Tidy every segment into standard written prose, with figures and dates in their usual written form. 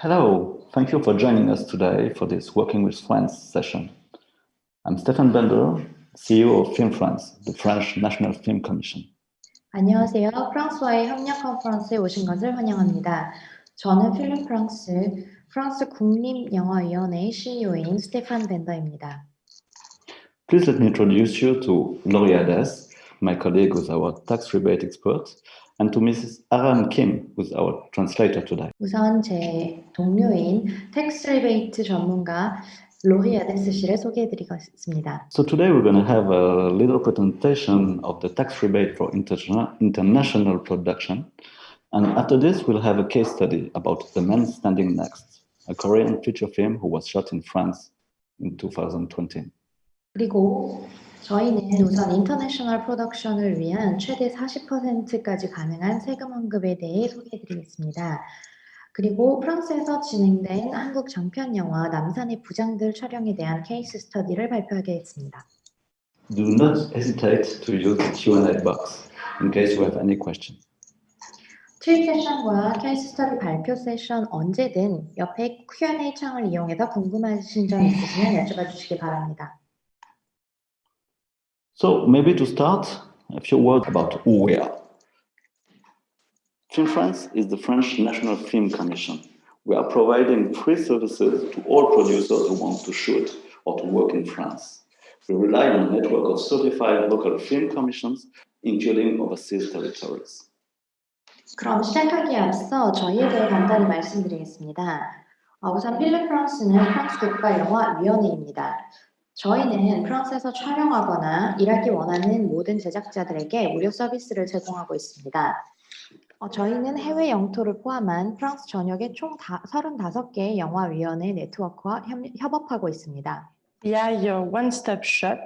Hello, thank you for joining us today for this Working with France session. I'm Stéphane Bender, CEO of Film France, the French National Film Commission. 안녕하세요. 프랑스와의 협력 컨퍼런스에 오신 것을 환영합니다. 저는 필름 프랑스 국립영화위원회 CEO인 스테판 벤더입니다. Please let me introduce you to Laurie Hades, my colleague who's our tax rebate expert, and to Mrs. Aram Kim, who's our translator today. 우선 제 동료인 텍스 리베이트 전문가 로리 아데스 씨를 소개해드리겠습니다. So today we're going to have a little presentation of the tax rebate for international production. And after this, we'll have a case study about The Man Standing Next, a Korean feature film who was shot in France in 2020. 그리고 저희는 우선 인터내셔널 프로덕션을 위한 최대 40%까지 가능한 세금 환급에 대해 소개해드리겠습니다. 그리고 프랑스에서 진행된 한국 장편 영화 남산의 부장들 촬영에 대한 케이스 스터디를 발표하겠습니다. Do not hesitate to use the Q&A box in case you have any questions. 트윗 세션과 케이스 스터디 발표 세션 언제든 옆에 Q&A 창을 이용해서 궁금하신 점 있으시면 여쭤봐 주시기 바랍니다. So maybe to start, a few words about who we are. Film France is the French National Film Commission. We are providing free services to all producers who want to shoot or to work in France. We rely on a network of certified local film commissions, including overseas territories. 그럼 시작하기에 앞서 저희에 대해 간단히 말씀드리겠습니다. 우선 필름 프랑스는 프랑스 국가영화위원회입니다. 저희는 프랑스에서 촬영하거나 일하기 원하는 모든 제작자들에게 무료 서비스를 제공하고 있습니다. 저희는 해외 영토를 포함한 프랑스 전역의 총 35개의 영화위원회 네트워크와 협업하고 있습니다. We are your one-stop shop.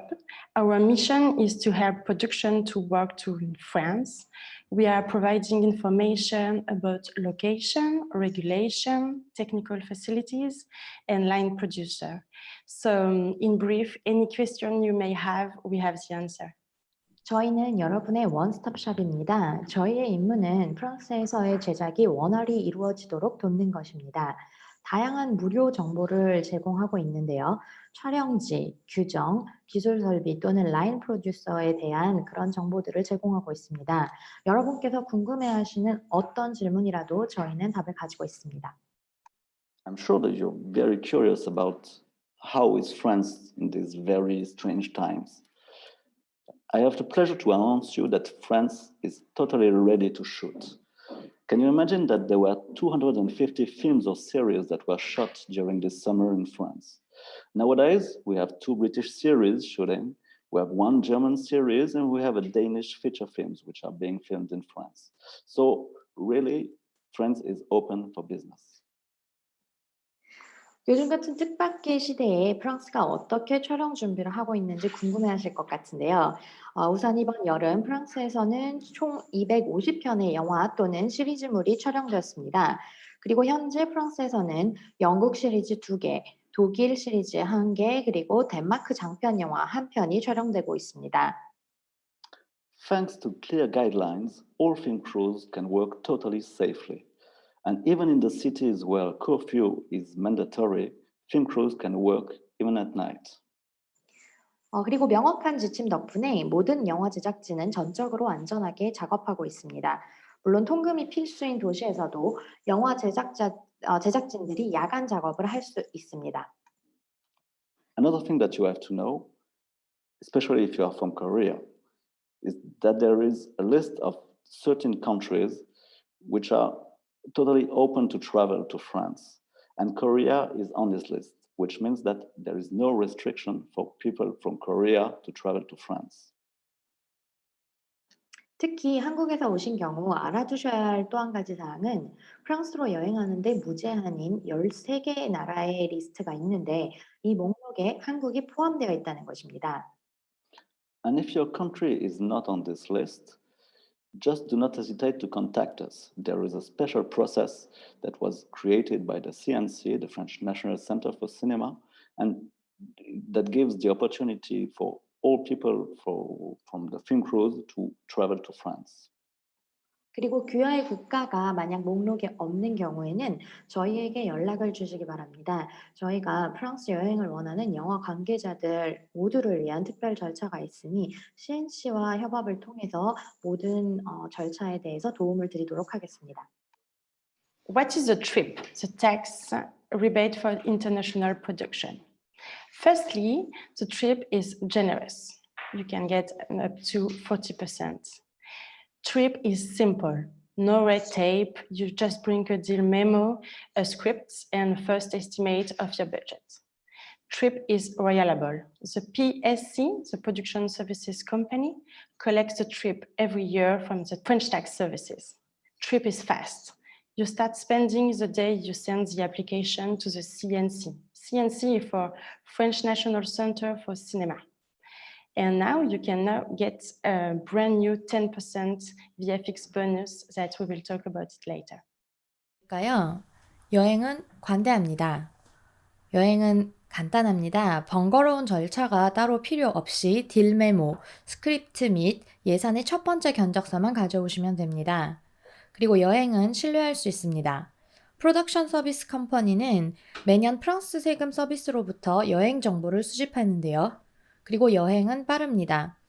Our mission is to help production to work in France. We are providing information about location, regulation, technical facilities, and line producer. So, in brief, any question you may have, we have the answer. 저희는 여러분의 원스톱샵입니다. 저희의 임무는 프랑스에서의 제작이 원활히 이루어지도록 돕는 것입니다. 다양한 무료 정보를 제공하고 있는데요. 촬영지, 규정, 기술 설비 또는 라인 프로듀서에 대한 그런 정보들을 제공하고 있습니다. 여러분께서 궁금해하시는 어떤 질문이라도 저희는 답을 가지고 있습니다. I'm sure that you're very curious about how is France in these very strange times. I have the pleasure to announce you that France is totally ready to shoot. Can you imagine that there were 250 films or series that were shot during this summer in France? Nowadays, we have 2 British series shooting, we have 1 German series, and we have a Danish feature films which are being filmed in France. So really, France is open for business. 요즘 같은 뜻밖의 시대에 프랑스가 어떻게 촬영 준비를 하고 있는지 궁금해하실 것 같은데요. 우선 이번 여름 프랑스에서는 총 250편의 영화 또는 시리즈물이 촬영되었습니다. 그리고 현재 프랑스에서는 영국 시리즈 2개, 독일 시리즈 1개, 그리고 덴마크 장편 영화 1편이 촬영되고 있습니다. Thanks to clear guidelines, all film crews can work totally safely. And even in the cities where curfew is mandatory, film crews can work even at night. 그리고 명확한 지침 덕분에 모든 영화 제작진은 전적으로 안전하게 작업하고 있습니다. 물론 통금이 필수인 도시에서도 영화 제작진들이 야간 작업을 할 수 있습니다. Another thing that you have to know, especially if you are from Korea, is that there is a list of certain countries which are totally open to travel to France. And Korea is on this list, which means that there is no restriction for people from Korea to travel to France. 특히 한국에서 오신 경우 알아두셔야 할 또 한 가지 사항은 프랑스로 여행하는데 무제한인 13개의 나라의 리스트가 있는데 이 목록에 한국이 포함되어 있다는 것입니다. And if your country is not on this list, just do not hesitate to contact us. There is a special process that was created by the CNC, the French National Center for Cinema, and that gives the opportunity for all people from the film crews to travel to France. 그리고 귀화의 국가가 만약 목록에 없는 경우에는 저희에게 연락을 주시기 바랍니다. 저희가 프랑스 여행을 원하는 영화 관계자들 모두를 위한 특별 절차가 있으니 CNC와 협업을 통해서 모든 절차에 대해서 도움을 드리도록 하겠습니다. What is the TRIP, the tax rebate for international production? Firstly, the TRIP is generous. You can get up to 40%. TRIP is simple, no red tape. You just bring a deal memo, a script, and first estimate of your budget. TRIP is reliable. The PSC, the Production Services Company, collects the TRIP every year from the French tax services. TRIP is fast. You start spending the day you send the application to the CNC. CNC is for French National Center for Cinema. And now you can now get a brand new 10% VFX bonus that we will talk about it later. 까요? 여행은 관대합니다. 여행은 간단합니다. 번거로운 절차가 따로 필요 없이 딜 메모, 스크립트 및 예산의 첫 번째 견적서만 가져오시면 됩니다. 그리고 여행은 신뢰할 수 있습니다. 프로덕션 서비스 컴퍼니는 매년 프랑스 세금 서비스로부터 여행 정보를 수집하는데요. 그리고 여행은 빠릅니다.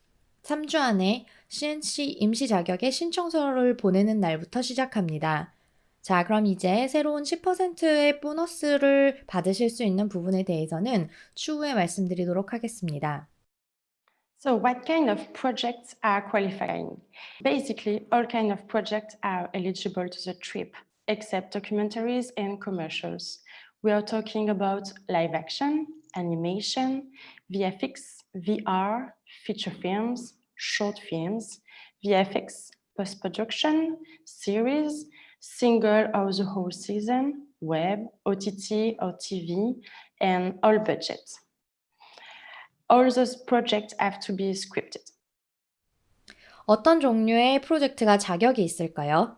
3주 안에 CNC 임시 자격의 신청서를 보내는 날부터 시작합니다. 자, 그럼 이제 새로운 10%의 보너스를 받으실 수 있는 부분에 대해서는 추후에 말씀드리도록 하겠습니다. So what kind of projects are qualifying? Basically, all kind of projects are eligible to the TRIP, except documentaries and commercials. We are talking about live action, animation, VFX, VR, feature films, short films, VFX, post-production, series, single or the whole season, web, OTT or TV, and all budgets. All those projects have to be scripted. 어떤 종류의 프로젝트가 자격이 있을까요?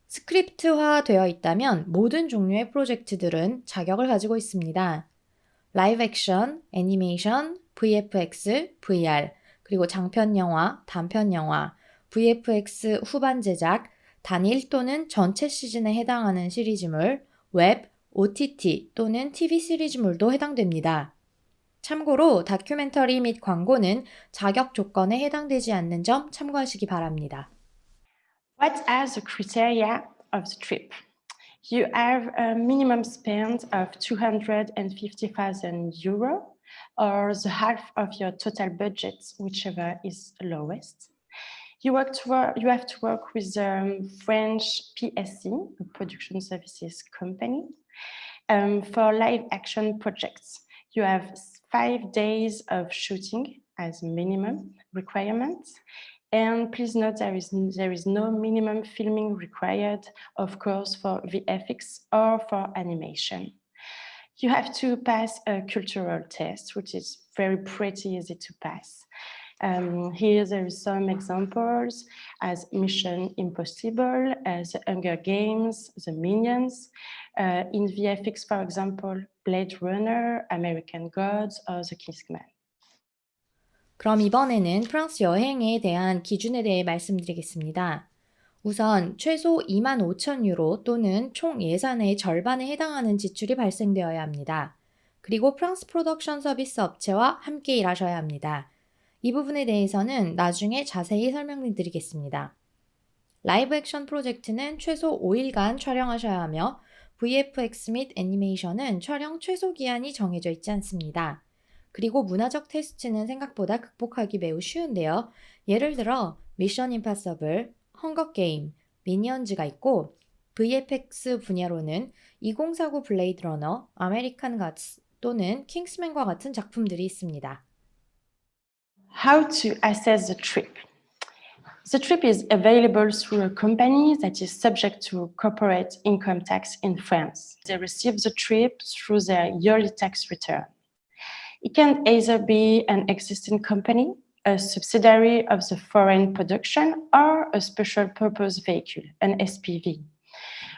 스크립트화 되어 있다면 모든 종류의 프로젝트들은 자격을 가지고 있습니다. 라이브 액션, 애니메이션, VFX, VR, 그리고 장편 영화, 단편 영화, VFX 후반 제작, 단일 또는 전체 시즌에 해당하는 시리즈물, 웹, OTT 또는 TV 시리즈물도 해당됩니다. 참고로 다큐멘터리 및 광고는 자격 조건에 해당되지 않는 점 참고하시기 바랍니다. What are the criteria of the TRIP? You have a minimum spend of 250,000 euro or the half of your total budget, whichever is lowest. You have to work with the French PSC, a production services company. For live action projects, you have 5 days of shooting as minimum requirements. And please note there is no minimum filming required, of course, for VFX or for animation. You have to pass a cultural test, which is pretty easy to pass. Here there are some examples as Mission Impossible, The Hunger Games, The Minions. In VFX, for example, Blade Runner, American Gods, or The Kingsman. 그럼 이번에는 프랑스 여행에 대한 기준에 대해 말씀드리겠습니다. 우선 최소 25,000유로 또는 총 예산의 절반에 해당하는 지출이 발생되어야 합니다. 그리고 프랑스 프로덕션 서비스 업체와 함께 일하셔야 합니다. 이 부분에 대해서는 나중에 자세히 설명드리겠습니다. 라이브 액션 프로젝트는 최소 5일간 촬영하셔야 하며 VFX 및 애니메이션은 촬영 최소 기한이 정해져 있지 않습니다. 그리고 문화적 테스트는 생각보다 극복하기 매우 쉬운데요. 예를 들어 미션 임파서블, 헝거 게임, 미니언즈가 있고 VFX 분야로는 2049 블레이드 러너, 아메리칸 가츠 또는 킹스맨과 같은 작품들이 있습니다. How to assess the TRIP? The TRIP is available through a company that is subject to corporate income tax in France. They receive the TRIP through their yearly tax return. It can either be an existing company, a subsidiary of the foreign production, or a special purpose vehicle, an SPV.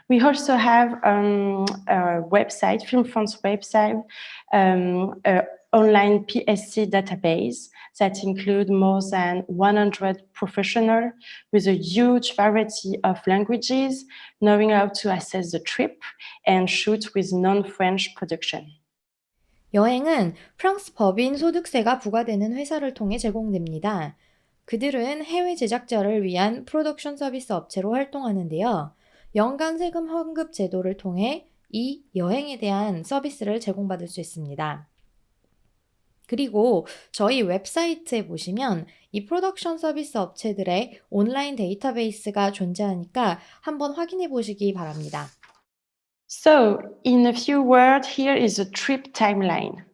We also have a website, Film France website, a online PSC database that include more than 100 professionals with a huge variety of languages, knowing how to assess the trip and shoot with non-French production. 여행은 프랑스 법인 소득세가 부과되는 회사를 통해 제공됩니다. 그들은 해외 제작자를 위한 프로덕션 서비스 업체로 활동하는데요. 연간 세금 환급 제도를 통해 이 여행에 대한 서비스를 제공받을 수 있습니다. 그리고 저희 웹사이트에 보시면 이 프로덕션 서비스 업체들의 온라인 데이터베이스가 존재하니까 한번 확인해 보시기 바랍니다. So, in a few words, here is a trip timeline.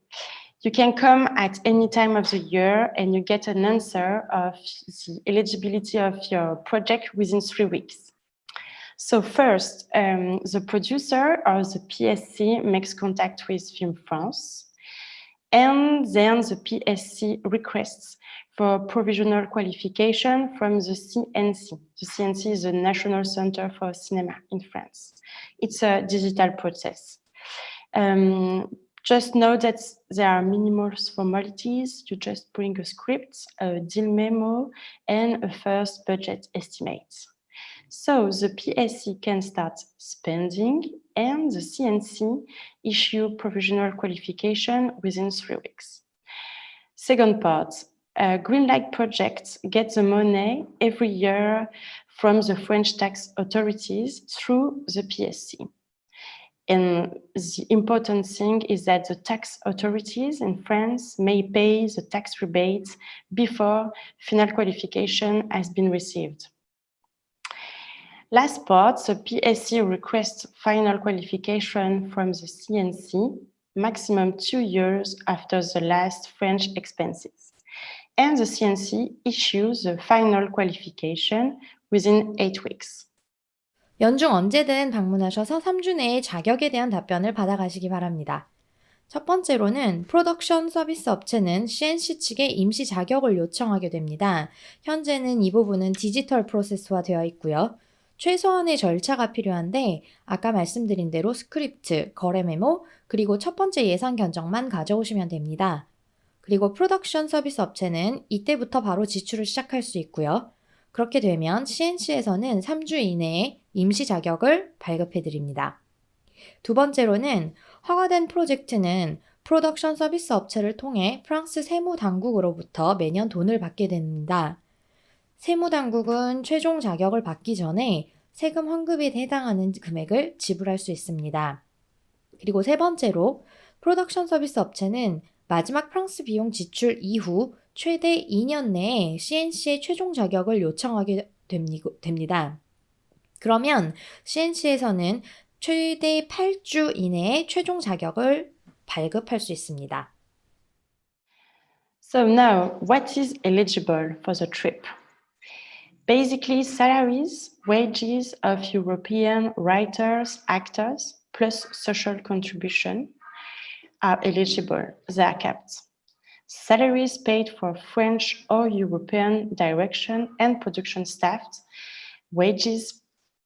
You can come at any time of the year and you get an answer of the eligibility of your project within 3 weeks. So first, the producer or the PSC makes contact with Film France, and then the PSC requests for provisional qualification from the CNC. The CNC is the National Center for Cinema in France. It's a digital process. Just know that there are minimal formalities. You just bring a script, a deal memo, and a first budget estimate. So the PSC can start spending and the CNC issue provisional qualification within 3 weeks. Second part, Greenlight projects get the money every year from the French tax authorities through the PSC. And the important thing is that the tax authorities in France may pay the tax rebates before final qualification has been received. Last part, the PSC requests final qualification from the CNC, maximum 2 years after the last French expenses. And the CNC issues the final qualification within 8 weeks. 연중 언제든 방문하셔서 3주 내에 자격에 대한 답변을 받아가시기 바랍니다. 첫 번째로는 프로덕션 서비스 업체는 CNC 측에 임시 자격을 요청하게 됩니다. 현재는 이 부분은 디지털 프로세스화되어 있고요. 최소한의 절차가 필요한데 아까 말씀드린 대로 스크립트, 거래 메모, 그리고 첫 번째 예산 견적만 가져오시면 됩니다. 그리고 프로덕션 서비스 업체는 이때부터 바로 지출을 시작할 수 있고요. 그렇게 되면 CNC에서는 3주 이내에 임시 자격을 발급해 드립니다. 두 번째로는 허가된 프로젝트는 프로덕션 서비스 업체를 통해 프랑스 세무당국으로부터 매년 돈을 받게 됩니다. 세무당국은 최종 자격을 받기 전에 세금 환급에 해당하는 금액을 지불할 수 있습니다. 그리고 세 번째로 프로덕션 서비스 업체는 마지막 프랑스 비용 지출 이후 최대 2년 내에 CNC의 최종 자격을 요청하게 됩니다. 그러면 CNC에서는 최대 8주 이내에 최종 자격을 발급할 수 있습니다. So now, what is eligible for the trip? Basically, salaries, wages of European writers, actors, plus social contribution are eligible. They are capped. Salaries paid for French or European direction and production staff, wages,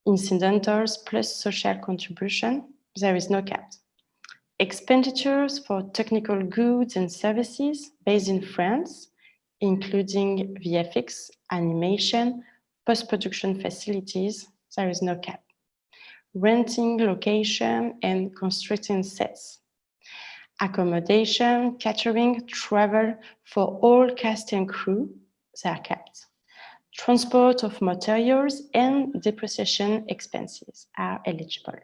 incidentals, plus social contribution, there is no cap. Expenditures for technical goods and services based in France, including VFX, animation, post-production facilities, there is no cap. Renting location and constructing sets. Accommodation, catering, travel for all cast and crew, they are capped. Transport of materials and depreciation expenses are eligible.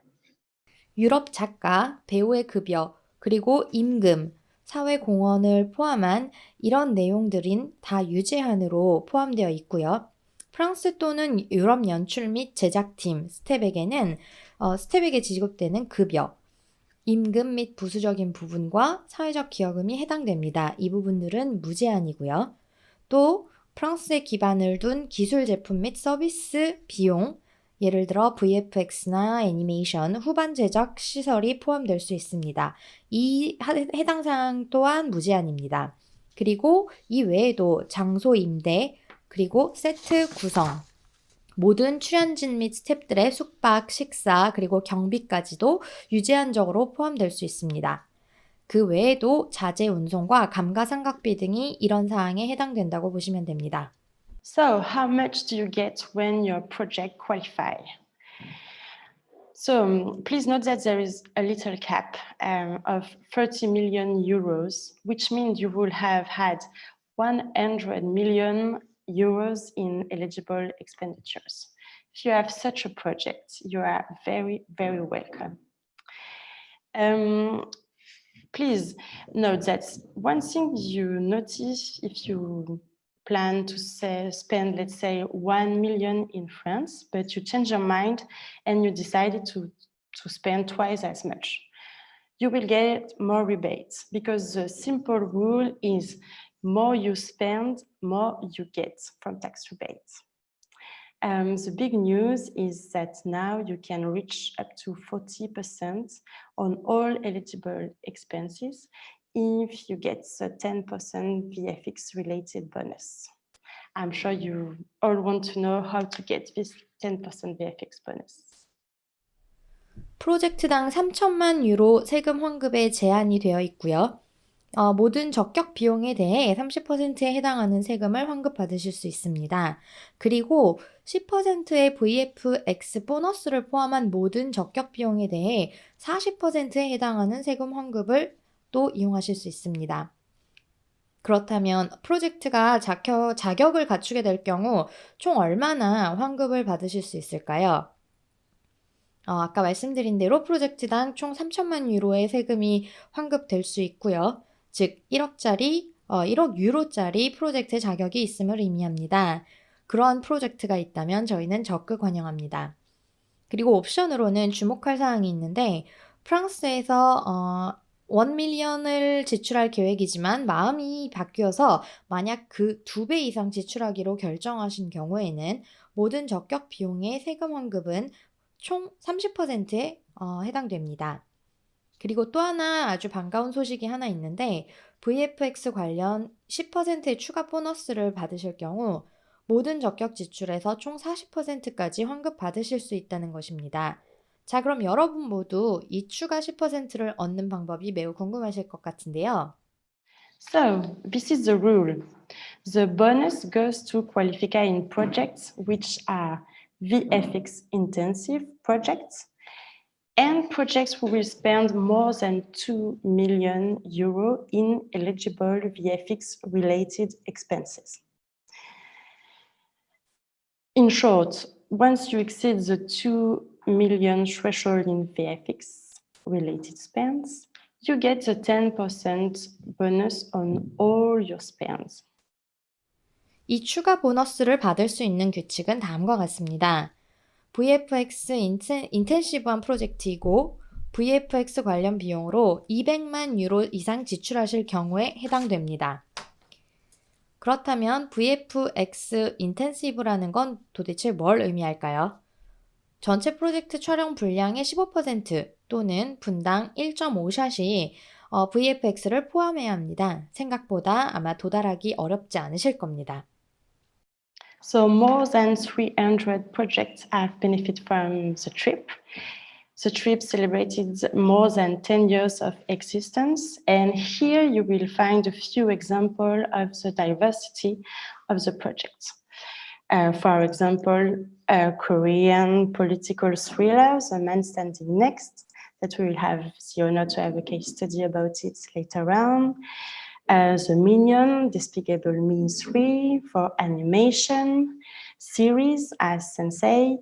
유럽 작가, 배우의 급여, 그리고 임금, 사회공헌을 포함한 이런 내용들인 다 유제한으로 포함되어 있고요. 프랑스 또는 유럽 연출 및 제작팀, 스텝에게는 스텝에게 지급되는 급여, 임금 및 부수적인 부분과 사회적 기여금이 해당됩니다. 이 부분들은 무제한이고요. 또 프랑스에 기반을 둔 기술 제품 및 서비스 비용, 예를 들어 VFX나 애니메이션, 후반 제작 시설이 포함될 수 있습니다. 이 해당 사항 또한 무제한입니다. 그리고 이 외에도 장소 임대, 그리고 세트 구성, 모든 출연진 및 스태프들의 숙박, 식사, 그리고 경비까지도 유제한적으로 포함될 수 있습니다. 그 외에도 자재 운송과 감가상각비 등이 이런 사항에 해당된다고 보시면 됩니다. So, how much do you get when your project qualify? So, please note that there is a little cap of 30 million euros, which means you will have had 100 million euros in eligible expenditures. If you have such a project, you are very, very welcome. Please note that one thing you notice if you plan to spend, let's say, 1 million in France, but you change your mind and you decided to spend twice as much, you will get more rebates because the simple rule is more you spend, more you get from tax rebates. The big news is that now you can reach up to 40% on all eligible expenses if you get the 10% VFX related bonus. I'm sure you all want to know how to get this 10% VFX bonus. 프로젝트당 3천만 유로 세금 환급에 제한이 되어 있고요. 모든 적격 비용에 대해 30%에 해당하는 세금을 환급받으실 수 있습니다. 그리고 10%의 VFX 보너스를 포함한 모든 적격 비용에 대해 40%에 해당하는 세금 환급을 또 이용하실 수 있습니다. 그렇다면 프로젝트가 자격을 갖추게 될 경우 총 얼마나 환급을 받으실 수 있을까요? 아까 말씀드린 대로 프로젝트당 총 3천만 유로의 세금이 환급될 수 있고요. 즉 1억 유로짜리 프로젝트 자격이 있음을 의미합니다. 그러한 프로젝트가 있다면 저희는 적극 환영합니다. 그리고 옵션으로는 주목할 사항이 있는데 프랑스에서 1 밀리언을 지출할 계획이지만 마음이 바뀌어서 만약 그 2배 이상 지출하기로 결정하신 경우에는 모든 적격 비용의 세금 환급은 총 30%에 해당됩니다. 그리고 또 하나 아주 반가운 소식이 하나 있는데 VFX 관련 10%의 추가 보너스를 받으실 경우 모든 적격 지출에서 총 40%까지 환급 받으실 수 있다는 것입니다. 자, 그럼 여러분 모두 이 추가 10%를 얻는 방법이 매우 궁금하실 것 같은데요. So, this is the rule. The bonus goes to qualifying projects which are VFX intensive projects and projects who will spend more than 2 million euro in eligible VFX related expenses. In short, once you exceed the 2 million threshold in VFX related spends, you get the 10% bonus on all your spends. 이 추가 보너스를 받을 수 있는 규칙은 다음과 같습니다. VFX 인텐시브한 프로젝트이고 VFX 관련 비용으로 200만 유로 이상 지출하실 경우에 해당됩니다. 그렇다면 VFX 인텐시브라는 건 도대체 뭘 의미할까요? 전체 프로젝트 촬영 분량의 15% 또는 분당 1.5샷이 VFX를 포함해야 합니다. 생각보다 아마 도달하기 어렵지 않으실 겁니다. So more than 300 projects have benefited from the trip. The trip celebrated more than 10 years of existence, and here you will find a few examples of the diversity of the project. For example, a Korean political thriller, The Man Standing Next, that we will have the honor to have a case study about it later on. The Minion, Despicable Me 3 for animation, series as Sense8,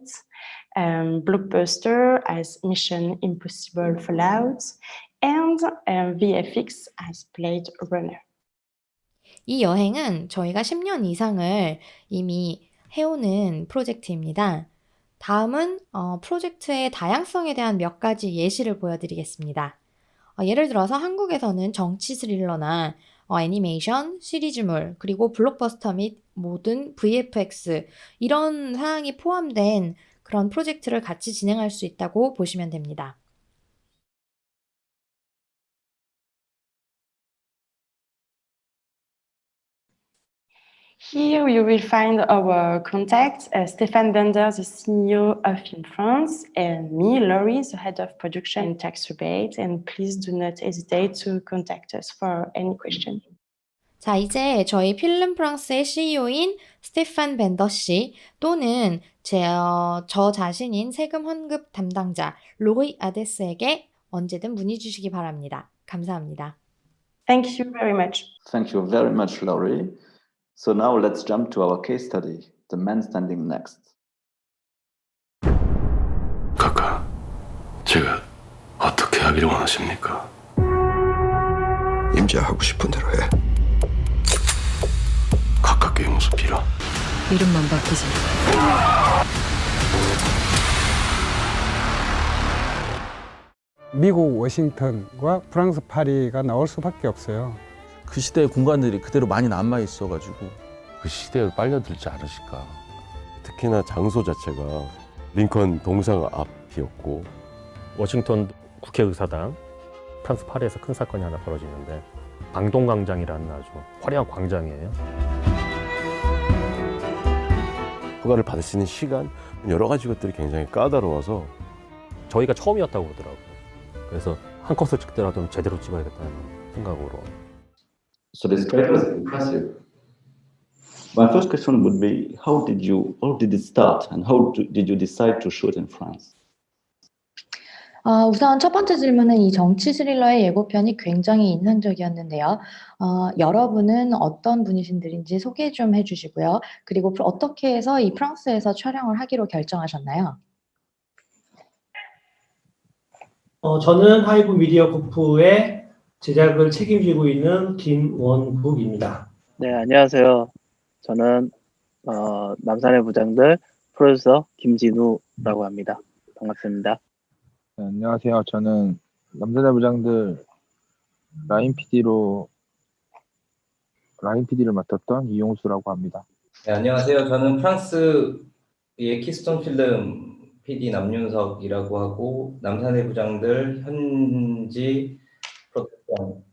Blockbuster as Mission Impossible Fallout, and VFX as Blade Runner. 이 여행은 저희가 10년 이상을 이미 해오는 프로젝트입니다. 다음은 프로젝트의 다양성에 대한 몇 가지 예시를 보여드리겠습니다. 예를 들어서 한국에서는 정치 스릴러나 애니메이션, 시리즈물, 그리고 블록버스터 및 모든 VFX 이런 사항이 포함된 그런 프로젝트를 같이 진행할 수 있다고 보시면 됩니다. Here you will find our contacts, Stéphane Bender, the CEO of In France, and me, Laurie, the head of production and tax rebate. And please do not hesitate to contact us for any question. 자, 이제 저희 필름 프랑스의 CEO인 스테판 벤더 씨 또는 저 자신인 세금 환급 담당자 로이 아데스에게 언제든 문의 주시기 바랍니다. 감사합니다. Thank you very much. Thank you very much, Laurie. So now let's jump to our case study, the man standing next. 카카, 제가 어떻게 하기를 원하십니까? 임자 하고 싶은 대로 해. 가깝게 용서 빌어. 이름만 바뀌지. 미국 워싱턴과 프랑스 파리가 나올 수밖에 없어요. 그 시대의 공간들이 그대로 많이 남아 있어가지고 그 시대에 빨려들지 않으실까? 특히나 장소 자체가 링컨 동상 앞이었고 워싱턴 국회의사당, 프랑스 파리에서 큰 사건이 하나 벌어지는데 방동광장이라는 아주 화려한 광장이에요. 허가를 받을 수 있는 시간, 여러 가지 것들이 굉장히 까다로워서 저희가 처음이었다고 그러더라고요. 그래서 한 컷을 찍더라도 제대로 찍어야겠다는 생각으로. So this trade was impressive. My first question would be, how did it start and did you decide to shoot in France? 우선 첫 번째 질문은 이 정치 스릴러의 예고편이 굉장히 인상적이었는데요. 여러분은 어떤 분이신들인지 소개 좀 해주시고요. 그리고 어떻게 해서 이 프랑스에서 촬영을 하기로 결정하셨나요? 저는 하이브 미디어 그룹의 제작을 책임지고 있는 김원국입니다. 네, 안녕하세요. 저는 남산의 부장들 프로듀서 김진우라고 합니다. 반갑습니다. 네, 안녕하세요. 저는 남산의 부장들 라인 PD를 맡았던 이용수라고 합니다. 네, 안녕하세요. 저는 프랑스의 키스톤 필름 PD 남윤석이라고 하고 남산의 부장들 현지 프로덕션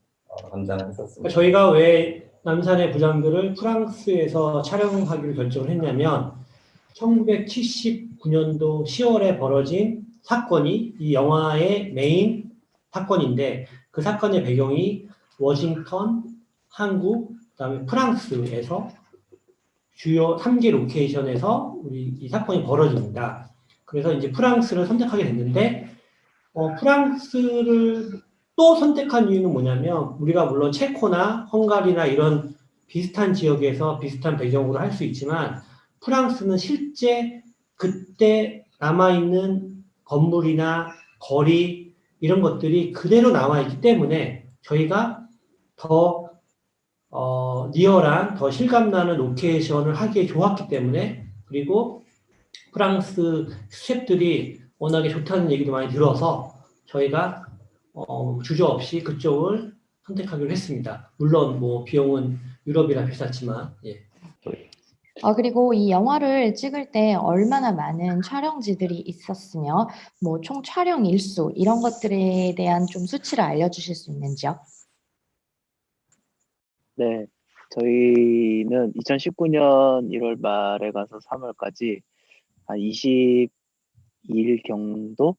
담당했었습니다. 저희가 왜 남산의 부장들을 프랑스에서 촬영하기로 결정을 했냐면 1979년도 10월에 벌어진 사건이 이 영화의 메인 사건인데 그 사건의 배경이 워싱턴, 한국, 그다음에 프랑스에서 주요 3개 로케이션에서 이 사건이 벌어집니다. 그래서 이제 프랑스를 선택하게 됐는데 프랑스를 또 선택한 이유는 뭐냐면 우리가 물론 체코나 헝가리나 이런 비슷한 지역에서 비슷한 배경으로 할 수 있지만 프랑스는 실제 그때 남아있는 건물이나 거리 이런 것들이 그대로 남아있기 때문에 저희가 더 리얼한, 더 실감나는 로케이션을 하기에 좋았기 때문에 그리고 프랑스 셰프들이 워낙에 좋다는 얘기도 많이 들어서 저희가 주저없이 그쪽을 선택하기로 했습니다. 물론 뭐 비용은 유럽이라 비쌌지만 예. 그리고 이 영화를 찍을 때 얼마나 많은 촬영지들이 있었으며 뭐 총 촬영 일수 이런 것들에 대한 좀 수치를 알려주실 수 있는지요? 네, 저희는 2019년 1월 말에 가서 3월까지 한 22일 정도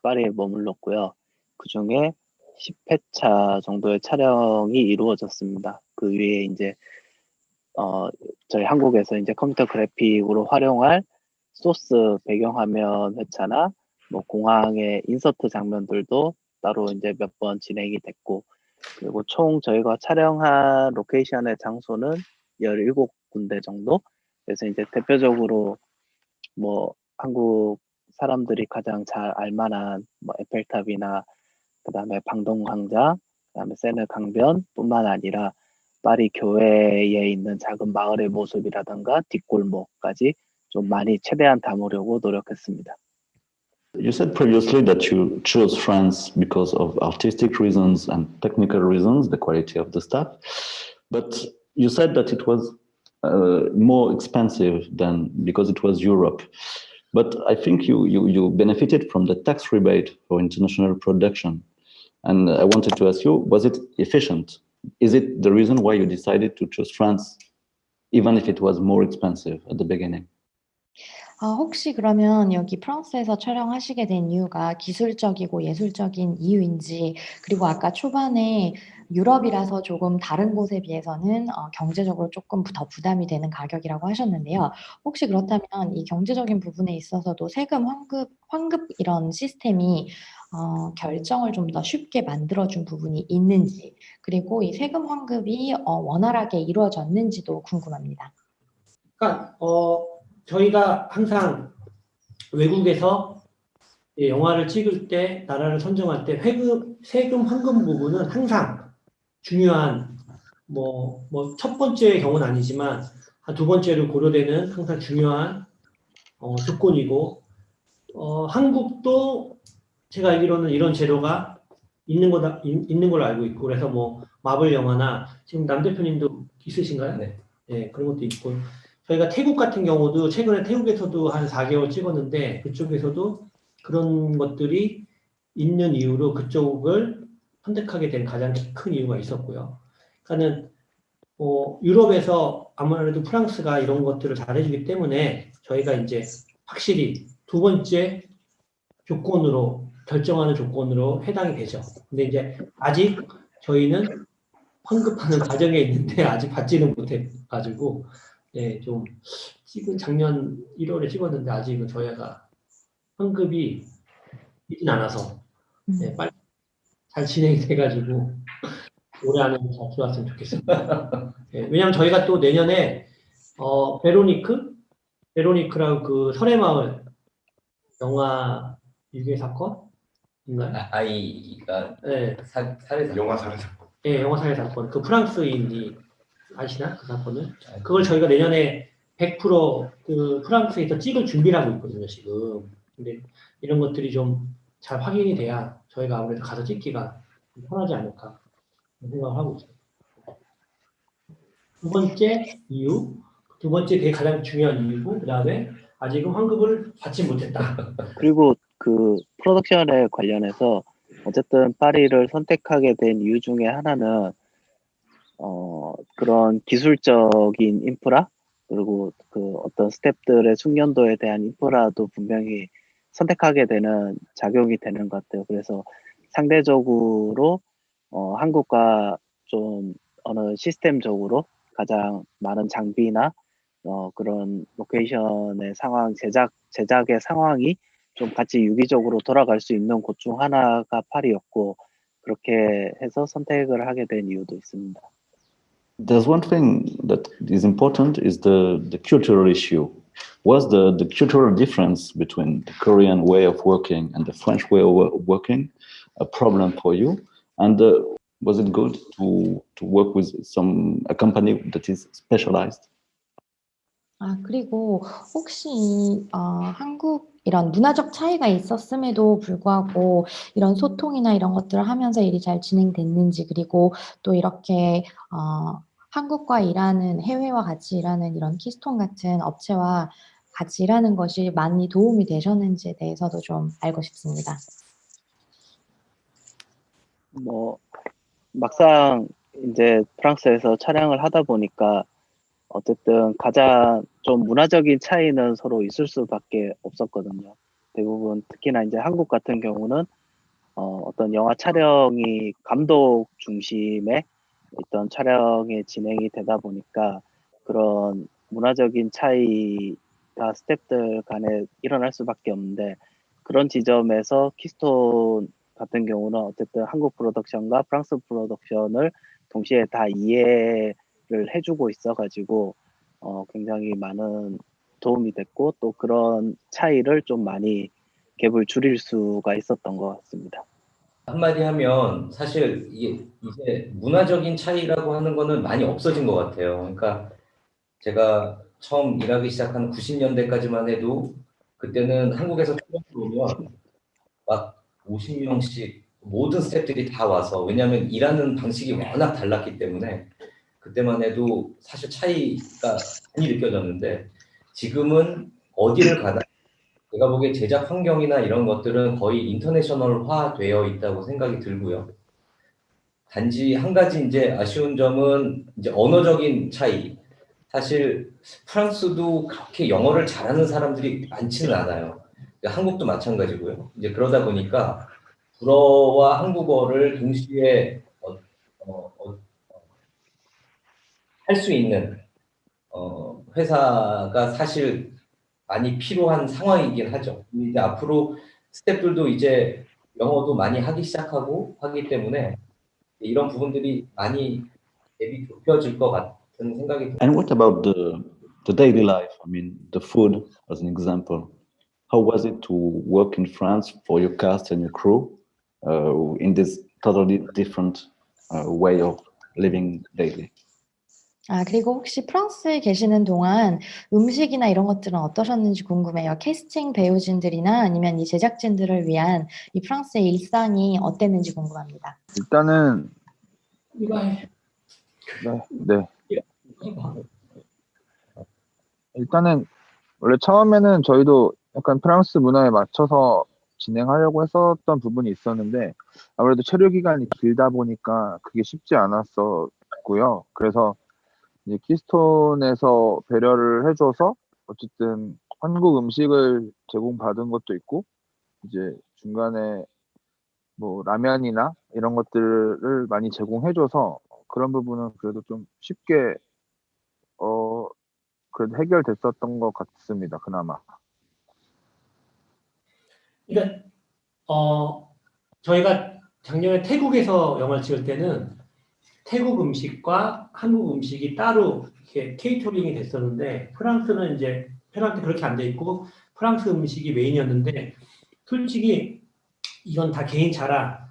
파리에 머물렀고요. 그 중에 10회차 정도의 촬영이 이루어졌습니다. 그 위에 이제 저희 한국에서 이제 컴퓨터 그래픽으로 활용할 소스 배경화면 회차나 뭐 공항의 인서트 장면들도 따로 이제 몇 번 진행이 됐고, 그리고 총 저희가 촬영한 로케이션의 장소는 17군데 정도. 그래서 이제 대표적으로 뭐 한국 사람들이 가장 잘 알만한 뭐 에펠탑이나 그다음에 방동광장, 그다음에 세느 강변뿐만 아니라 파리 교외에 있는 작은 마을의 모습이라든가 뒷골목까지 좀 많이 최대한 담으려고 노력했습니다. You said previously that you chose France because of artistic reasons and technical reasons, the quality of the staff, but you said that it was more expensive than because it was Europe. But I think you benefited from the tax rebate for international production. And I wanted to ask you, was it efficient? Is it the reason why you decided to choose France even if it was more expensive at the beginning. 혹시 그러면 여기 프랑스에서 촬영하시게 된 이유가 기술적이고 예술적인 이유인지, 그리고 아까 초반에 유럽이라서 조금 다른 곳에 비해서는 경제적으로 조금 더 부담이 되는 가격이라고 하셨는데요. 혹시 그렇다면 이 경제적인 부분에 있어서도 세금 환급 이런 시스템이 결정을 좀 더 쉽게 만들어준 부분이 있는지, 그리고 이 세금 환급이 원활하게 이루어졌는지도 궁금합니다. 그러니까 저희가 항상 외국에서 영화를 찍을 때, 나라를 선정할 때 세금 환급 부분은 항상 중요한, 첫 번째 경우는 아니지만 한 두 번째로 고려되는 항상 중요한 조건이고, 한국도 제가 알기로는 이런 제도가 있는 걸로 알고 있고, 그래서 마블 영화나 지금 남 대표님도 있으신가요? 네, 그런 것도 있고, 저희가 태국 같은 경우도 최근에 태국에서도 한 4개월 찍었는데, 그쪽에서도 그런 것들이 있는 이유로 그쪽을 선택하게 된 가장 큰 이유가 있었고요. 그러니까는 유럽에서 아무래도 프랑스가 이런 것들을 잘해주기 때문에 저희가 이제 확실히 두 번째 조건으로, 결정하는 조건으로 해당이 되죠. 근데 이제 아직 저희는 환급하는 과정에 있는데 아직 받지는 못해가지고, 좀 작년 1월에 찍었는데 아직은 저희가 환급이 있진 않아서 빨리 잘 진행이 돼가지고 올해 안에 잘 들어왔으면 좋겠습니다. 왜냐하면 저희가 또 내년에 베로니크라고 그 설해마을 영화 유괴 사건 있나요? 아이가 살해 영화 살해 사건. 네, 영화 살해 사건. 그 프랑스인이 아시나? 그 사건을? 그걸 저희가 내년에 100% 그 프랑스에서 찍을 준비를 하고 있거든요, 지금. 근데 이런 것들이 좀 잘 확인이 돼야 저희가 아무래도 가서 찍기가 편하지 않을까 생각을 하고 있습니다. 두 번째 그게 가장 중요한 이유고, 그 다음에 아직은 환급을 받지 못했다. 그리고 그 프로덕션에 관련해서 어쨌든 파리를 선택하게 된 이유 중에 하나는 그런 기술적인 인프라, 그리고 그 어떤 스태프들의 숙련도에 대한 인프라도 분명히 선택하게 되는 작용이 되는 것 같아요. 그래서 상대적으로 한국과 좀 어느 시스템적으로 가장 많은 장비나 그런 로케이션의 상황, 제작의 상황이 좀 같이 유기적으로 돌아갈 수 있는 곳 중 하나가 파리였고, 그렇게 해서 선택을 하게 된 이유도 있습니다. There's one thing that is important is the cultural issue. Was the cultural difference between the Korean way of working and the French way of working a problem for you? And was it good to work with a company that is specialized? 그리고 혹시 한국 이런 문화적 차이가 있었음에도 불구하고 이런 소통이나 이런 것들을 하면서 일이 잘 진행됐는지, 그리고 또 이렇게 한국과 일하는, 해외와 같이 일하는 이런 키스톤 같은 업체와 같이 일하는 것이 많이 도움이 되셨는지에 대해서도 좀 알고 싶습니다. 막상 이제 프랑스에서 촬영을 하다 보니까 어쨌든 가장 좀 문화적인 차이는 서로 있을 수밖에 없었거든요. 대부분 특히나 이제 한국 같은 경우는 어떤 영화 촬영이 감독 중심의 어떤 촬영의 진행이 되다 보니까 그런 문화적인 차이가 스태프들 간에 일어날 수밖에 없는데, 그런 지점에서 키스톤 같은 경우는 어쨌든 한국 프로덕션과 프랑스 프로덕션을 동시에 다 이해를 해주고 있어가지고 굉장히 많은 도움이 됐고, 또 그런 차이를 좀 많이 갭을 줄일 수가 있었던 것 같습니다. 한마디 하면 사실 이제 문화적인 차이라고 하는 거는 많이 없어진 것 같아요. 그러니까 제가 처음 일하기 시작한 90년대까지만 해도 그때는 한국에서 촬영 들어오면 막 50명씩 모든 스태프들이 다 와서, 왜냐하면 일하는 방식이 워낙 달랐기 때문에 그때만 해도 사실 차이가 많이 느껴졌는데, 지금은 어디를 가나 제가 보기에 제작 환경이나 이런 것들은 거의 인터내셔널화 되어 있다고 생각이 들고요. 단지 한 가지 이제 아쉬운 점은 이제 언어적인 차이. 사실 프랑스도 그렇게 영어를 잘하는 사람들이 많지는 않아요. 한국도 마찬가지고요. 이제 그러다 보니까 불어와 한국어를 동시에 할 수 있는 회사가 사실 많이 필요한 상황이긴 하죠. 이제 앞으로 스태프들도 이제 영어도 많이 하기 시작하고 하기 때문에 이런 부분들이 많이 갭이 좁혀질 것 같은 생각이 듭니다. And what about the daily life? I mean, the food, as an example. How was it to work in France for your cast and your crew in this totally different way of living daily? 그리고 혹시 프랑스에 계시는 동안 음식이나 이런 것들은 어떠셨는지 궁금해요. 캐스팅 배우진들이나 아니면 이 제작진들을 위한 이 프랑스의 일상이 어땠는지 궁금합니다. 일단은 네. 일단은 원래 처음에는 저희도 약간 프랑스 문화에 맞춰서 진행하려고 했었던 부분이 있었는데 아무래도 체류 기간이 길다 보니까 그게 쉽지 않았었고요. 그래서 이제 키스톤에서 배려를 해줘서 어쨌든 한국 음식을 제공받은 것도 있고 이제 중간에 뭐 라면이나 이런 것들을 많이 제공해줘서 그런 부분은 그래도 좀 쉽게 그래도 해결됐었던 것 같습니다. 그나마. 그러니까 저희가 작년에 태국에서 영화를 찍을 때는 태국 음식과 한국 음식이 따로 이렇게 케이터링이 됐었는데 프랑스는 이제 편한테 그렇게 안 돼 있고 프랑스 음식이 메인이었는데 솔직히 이건 다 개인 차라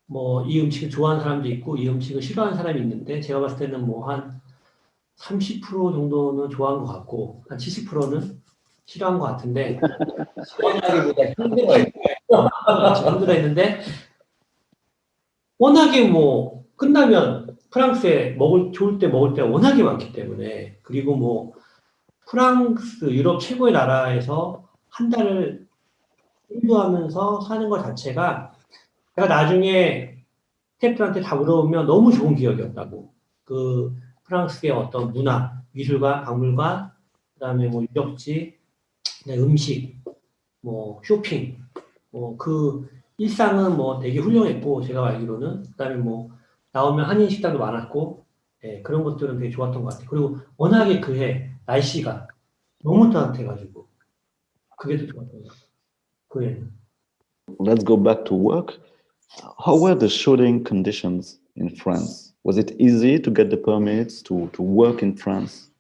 뭐 이 음식을 좋아하는 사람도 있고 이 음식을 싫어하는 사람이 있는데 제가 봤을 때는 뭐 한 30% 정도는 좋아한 것 같고 한 70%는 싫어한 것 같은데 싫어하기보다 힘들어했는데 워낙에 뭐 끝나면 프랑스에 좋을 때 먹을 때가 워낙에 많기 때문에 그리고 뭐 프랑스 유럽 최고의 나라에서 한 달을 인도하면서 사는 것 자체가 제가 나중에 스태프들한테 다 물어보면 너무 좋은 기억이었다고. 그 프랑스의 어떤 문화, 미술관, 박물관, 그다음에 뭐 유적지, 음식, 뭐 쇼핑, 뭐 그 일상은 뭐 되게 훌륭했고 제가 알기로는 그다음에 뭐 나오면 한인 식당도 많았고 그런 것들은 되게 좋았던 것 같아요. 그리고 워낙에 그해 날씨가 너무 따뜻해가지고 그게 더 좋았던 것 같아요. 그해는. Let's go back to work. How were the shooting conditions in France? Was it easy to get the permits to work in France?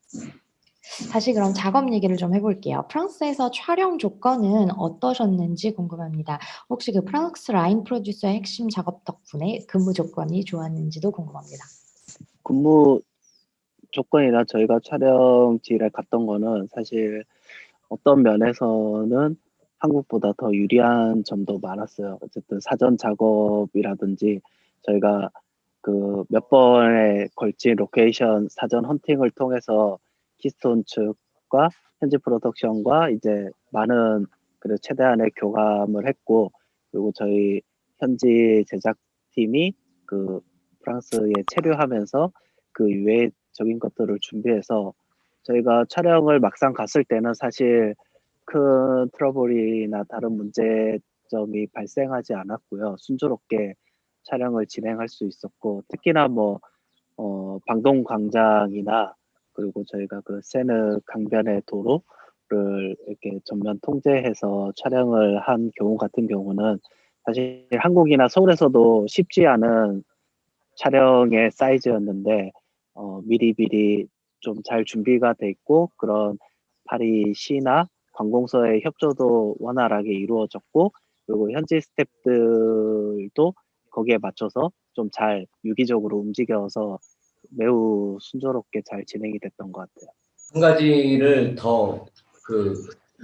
다시 그럼 작업 얘기를 좀 해볼게요. 프랑스에서 촬영 조건은 어떠셨는지 궁금합니다. 혹시 그 프랑스 라인 프로듀서의 핵심 작업 덕분에 근무 조건이 좋았는지도 궁금합니다. 근무 조건이나 저희가 촬영지를 갔던 거는 사실 어떤 면에서는 한국보다 더 유리한 점도 많았어요. 어쨌든 사전 작업이라든지 저희가 그 몇 번에 걸친 로케이션 사전 헌팅을 통해서 키스톤 측과 현지 프로덕션과 이제 많은 그래도 최대한의 교감을 했고 그리고 저희 현지 제작팀이 그 프랑스에 체류하면서 그 유해적인 것들을 준비해서 저희가 촬영을 막상 갔을 때는 사실 큰 트러블이나 다른 문제점이 발생하지 않았고요. 순조롭게 촬영을 진행할 수 있었고 특히나 뭐 방동 광장이나 그리고 저희가 그 세느 강변의 도로를 이렇게 전면 통제해서 촬영을 한 경우 같은 경우는 사실 한국이나 서울에서도 쉽지 않은 촬영의 사이즈였는데 미리미리 좀 잘 준비가 돼 있고 그런 파리시나 관공서의 협조도 원활하게 이루어졌고 그리고 현지 스태프들도 거기에 맞춰서 좀 잘 유기적으로 움직여서 매우 순조롭게 잘 진행이 됐던 것 같아요. 한 가지를 더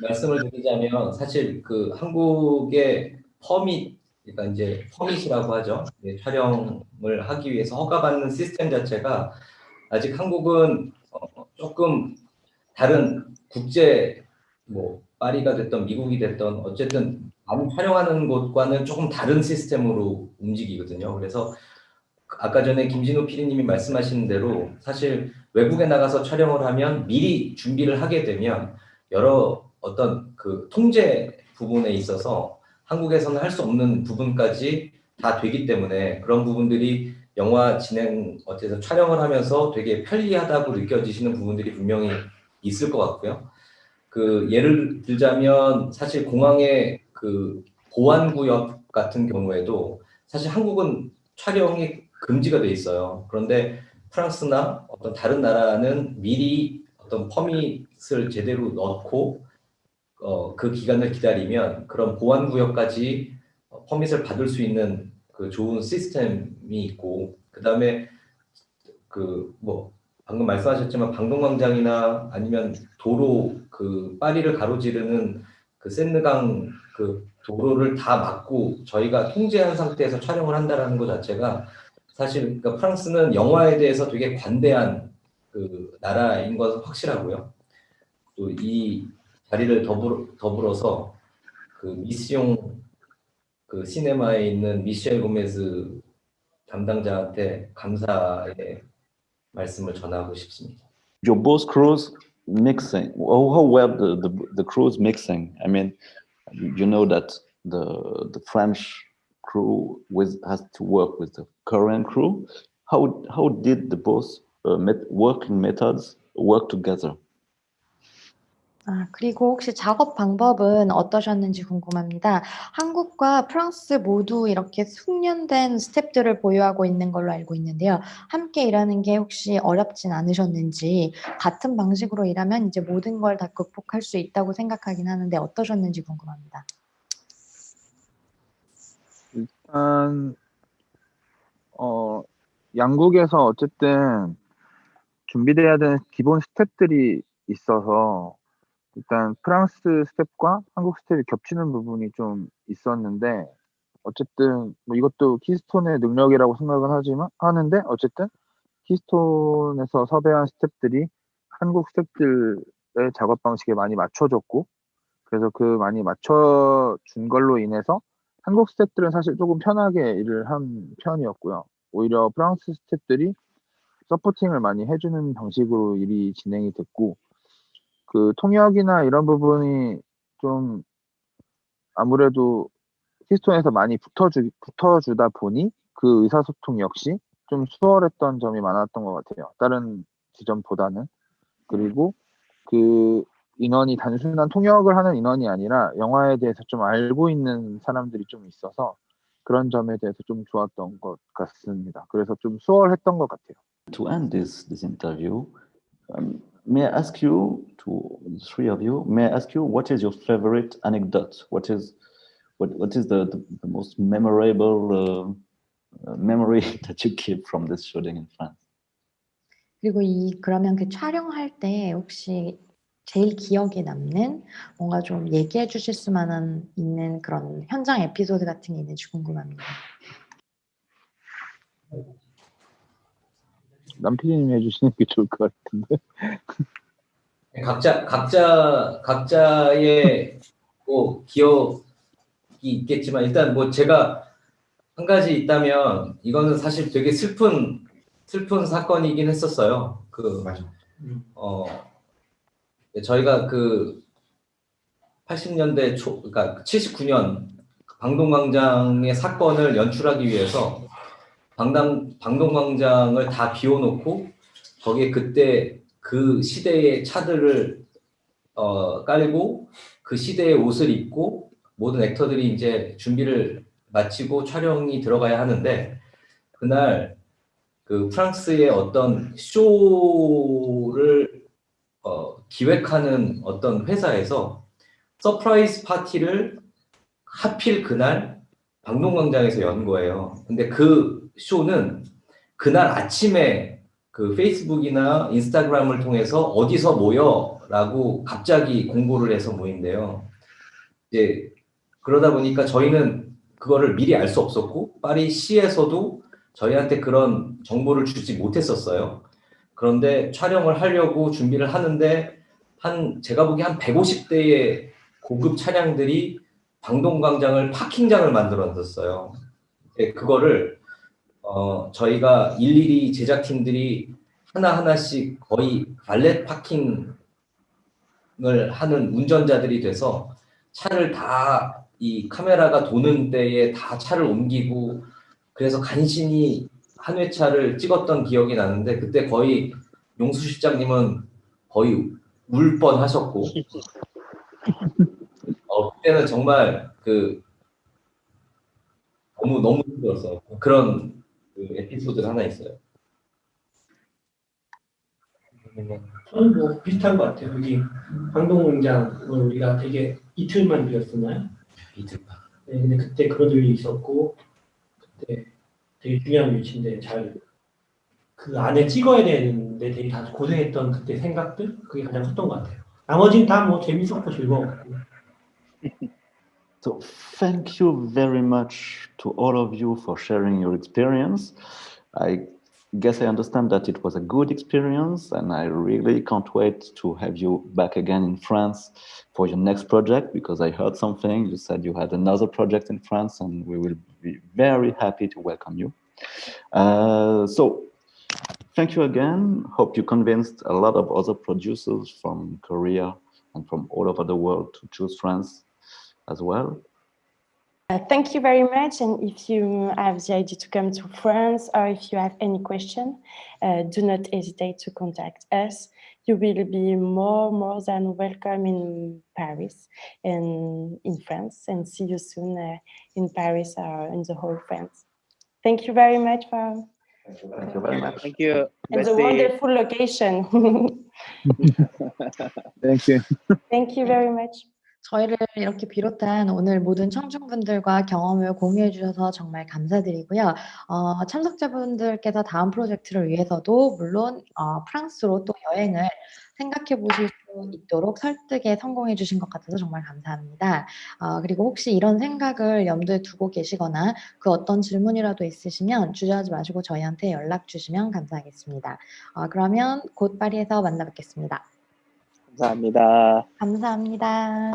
말씀을 드리자면 사실 그 한국의 그러니까 이제 퍼밋이라고 하죠. 촬영을 하기 위해서 허가받는 시스템 자체가 아직 한국은 조금 다른 국제 뭐 파리가 됐던 미국이 됐던 어쨌든 많이 촬영하는 곳과는 조금 다른 시스템으로 움직이거든요. 그래서 아까 전에 김진우 PD님이 말씀하신 대로 사실 외국에 나가서 촬영을 하면 미리 준비를 하게 되면 여러 어떤 그 통제 부분에 있어서 한국에서는 할 수 없는 부분까지 다 되기 때문에 그런 부분들이 영화 진행 어때서 촬영을 하면서 되게 편리하다고 느껴지시는 부분들이 분명히 있을 것 같고요. 그 예를 들자면 사실 공항의 그 보안구역 같은 경우에도 사실 한국은 촬영이 금지가 돼 있어요. 그런데 프랑스나 어떤 다른 나라는 미리 어떤 퍼밋을 제대로 넣고 그 기간을 기다리면 그런 보안구역까지 퍼밋을 받을 수 있는 그 좋은 시스템이 있고, 그 다음에 그 뭐 방금 말씀하셨지만 방동광장이나 아니면 도로 그 파리를 가로지르는 그 센느강 그 도로를 다 막고 저희가 통제한 상태에서 촬영을 한다라는 것 자체가 사실 그러니까 프랑스는 영화에 대해서 되게 관대한 그 나라인 것은 확실하고요. 또 이 자리를 더불어서 그 미시용 그 시네마에 있는 미셸 고메즈 담당자한테 감사의 말씀을 전하고 싶습니다. Your both crews mixing. How were the crews mixing? I mean, you know that the French crew has to work with the Korean crew. How did the both working methods work together? 그리고 혹시 작업 방법은 어떠셨는지 궁금합니다. 한국과 프랑스 모두 이렇게 숙련된 스태프들을 보유하고 있는 걸로 알고 있는데요. 함께 일하는 게 혹시 어렵진 않으셨는지, 같은 방식으로 일하면 이제 모든 걸 다 극복할 수 있다고 생각하긴 하는데 어떠셨는지 궁금합니다. 일단 양국에서 어쨌든 준비돼야 되는 기본 스텝들이 있어서 일단 프랑스 스텝과 한국 스텝이 겹치는 부분이 좀 있었는데, 어쨌든 뭐 이것도 키스톤의 능력이라고 생각은 하는데 어쨌든 키스톤에서 섭외한 스텝들이 한국 스텝들의 작업 방식에 많이 맞춰줬고, 그래서 그 많이 맞춰준 걸로 인해서 한국 스텝들은 사실 조금 편하게 일을 한 편이었고요. 오히려 프랑스 스텝들이 서포팅을 많이 해주는 방식으로 일이 진행이 됐고, 그 통역이나 이런 부분이 좀 아무래도 키스톤에서 많이 붙어주다 보니 그 의사소통 역시 좀 수월했던 점이 많았던 것 같아요. 다른 지점보다는. 그리고 그 인원이 단순한 통역을 하는 인원이 아니라 영화에 대해서 좀 알고 있는 사람들이 좀 있어서 그런 점에 대해서 좀 좋았던 것 같습니다. 그래서 좀 수월했던 것 같아요. To end this interview, may I ask you, to the three of you, may I ask you what is your favorite anecdote? What is the most memorable memory that you keep from this shooting in France? 그리고 그러면 그 촬영할 때 혹시 제일 기억에 남는 뭔가 좀 얘기해 주실 수만 있는 그런 현장 에피소드 같은 게 있는지 궁금합니다. 남PD님이 해주시는 게 좋을 것 같은데. 각자의 뭐 기억이 있겠지만 일단 뭐 제가 한 가지 있다면 이거는 사실 되게 슬픈 사건이긴 했었어요. 저희가 그 80년대 초, 그러니까 79년 방동광장의 사건을 연출하기 위해서 방동광장을 다 비워놓고 거기에 그때 그 시대의 차들을 깔고 그 시대의 옷을 입고 모든 액터들이 이제 준비를 마치고 촬영이 들어가야 하는데, 그날 그 프랑스의 어떤 쇼를 기획하는 어떤 회사에서 서프라이즈 파티를 하필 그날 방동광장에서 연 거예요. 근데 그 쇼는 그날 아침에 그 페이스북이나 인스타그램을 통해서 어디서 모여라고 갑자기 공고를 해서 모인대요. 이제 그러다 보니까 저희는 그거를 미리 알 수 없었고 파리시에서도 저희한테 그런 정보를 주지 못했었어요. 그런데 촬영을 하려고 준비를 하는데 제가 보기에 한 150대의 고급 차량들이 방동광장을 파킹장을 만들어놨었어요. 그거를 저희가 일일이 제작팀들이 하나하나씩 거의 발렛 파킹을 하는 운전자들이 돼서 차를 다 이 카메라가 도는 때에 다 차를 옮기고 그래서 간신히 한 회차를 찍었던 기억이 나는데 그때 거의 용수 실장님은 거의 울 뻔하셨고 그때는 정말 그 너무 힘들었어요. 그런 그 에피소드 하나 있어요. 저는 뭐 비슷한 것 같아요. 여기 광동공장을 우리가 되게 이틀만 빌렸었나요? 이틀만. 네, 근데 그때 그런 일이 있었고 그때 되게 중요한 위치인데 잘 그 안에 찍어야 되는데 되게 다 고생했던 그때 생각들 그게 가장 컸던 것 같아요. 나머지는 다 뭐 재밌었고 즐거웠고. So thank you very much to all of you for sharing your experience. I guess I understand that it was a good experience, and I really can't wait to have you back again in France for your next project, because I heard something. You said you had another project in France, and we will be very happy to welcome you. So thank you again. Hope you convinced a lot of other producers from Korea and from all over the world to choose France as well. Thank you very much. And if you have the idea to come to France, or if you have any question, do not hesitate to contact us. You will be more than welcome in Paris and in France, and see you soon in Paris or in the whole France. Thank you very much for Thank you very much. Thank you. and the wonderful location. Thank you. Thank you very much. 저희를 이렇게 비롯한 오늘 모든 청중분들과 경험을 공유해 주셔서 정말 감사드리고요. 참석자분들께서 다음 프로젝트를 위해서도 물론 프랑스로 또 여행을 생각해 보실 수 있도록 설득에 성공해 주신 것 같아서 정말 감사합니다. 그리고 혹시 이런 생각을 염두에 두고 계시거나 그 어떤 질문이라도 있으시면 주저하지 마시고 저희한테 연락 주시면 감사하겠습니다. 그러면 곧 파리에서 만나 뵙겠습니다. 감사합니다. 감사합니다.